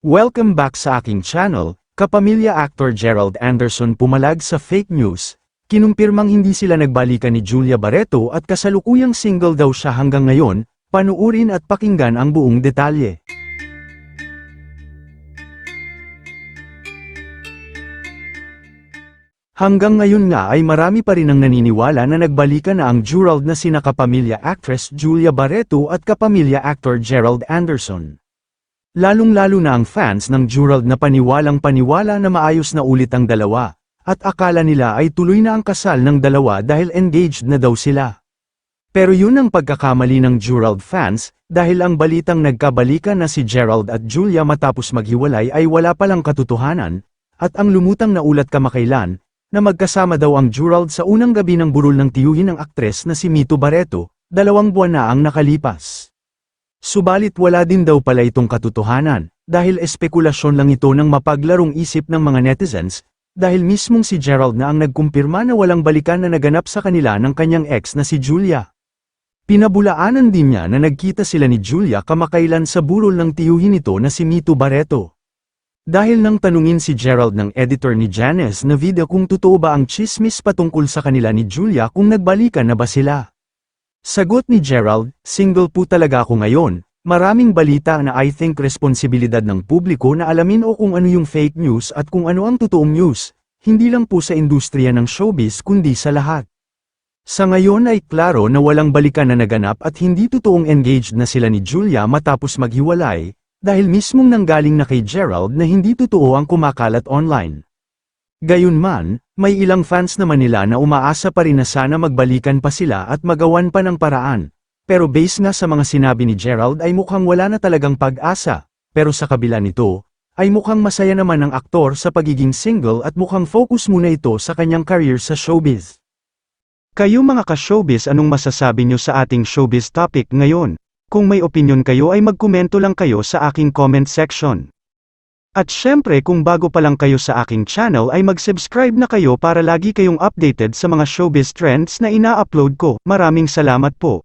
Welcome back sa aking channel. Kapamilya actor Gerald Anderson pumalag sa fake news. Kinumpirmang hindi sila nagbalikan ni Julia Barreto at kasalukuyang single daw siya hanggang ngayon. Panuurin at pakinggan ang buong detalye. Hanggang ngayon nga ay marami pa rin ang naniniwala na nagbalikan na ang Gerald na sina kapamilya actress Julia Barreto at kapamilya actor Gerald Anderson. Lalong-lalo na ang fans ng Gerald na paniwalang-paniwala na maayos na ulit ang dalawa, at akala nila ay tuloy na ang kasal ng dalawa dahil engaged na daw sila. Pero yun ang pagkakamali ng Gerald fans, dahil ang balitang nagkabalikan na si Gerald at Julia matapos maghiwalay ay wala palang katotohanan, at ang lumutang na ulat kamakailan, na magkasama daw ang Gerald sa unang gabi ng burol ng tiyuhin ng aktres na si Mito Barreto, 2 buwan na ang nakalipas. Subalit wala din daw pala itong katotohanan, dahil espekulasyon lang ito ng mapaglarong isip ng mga netizens, dahil mismong si Gerald na ang nagkumpirma na walang balikan na naganap sa kanila ng kanyang ex na si Julia. Pinabulaanan din niya na nagkita sila ni Julia kamakailan sa burol ng tiyuhin nito na si Mito Barreto. Dahil nang tanungin si Gerald ng editor ni Janice na video kung totoo ba ang chismis patungkol sa kanila ni Julia kung nagbalikan na ba sila. Sagot ni Gerald, single po talaga ako ngayon, maraming balita na I think responsibilidad ng publiko na alamin o kung ano yung fake news at kung ano ang totoong news, hindi lang po sa industriya ng showbiz kundi sa lahat. Sa ngayon ay klaro na walang balikan na naganap at hindi totoong engaged na sila ni Julia matapos maghiwalay, dahil mismong nanggaling na kay Gerald na hindi totoo ang kumakalat online. Gayunman, may ilang fans naman nila na umaasa pa rin na sana magbalikan pa sila at magawan pa ng paraan. Pero base nga sa mga sinabi ni Gerald ay mukhang wala na talagang pag-asa, pero sa kabila nito, ay mukhang masaya naman ang aktor sa pagiging single at mukhang focus muna ito sa kanyang career sa showbiz. Kayo mga ka-showbiz, anong masasabi nyo sa ating showbiz topic ngayon? Kung may opinion kayo ay magkomento lang kayo sa aking comment section. At syempre kung bago pa lang kayo sa aking channel ay mag-subscribe na kayo para lagi kayong updated sa mga showbiz trends na ina-upload ko. Maraming salamat po.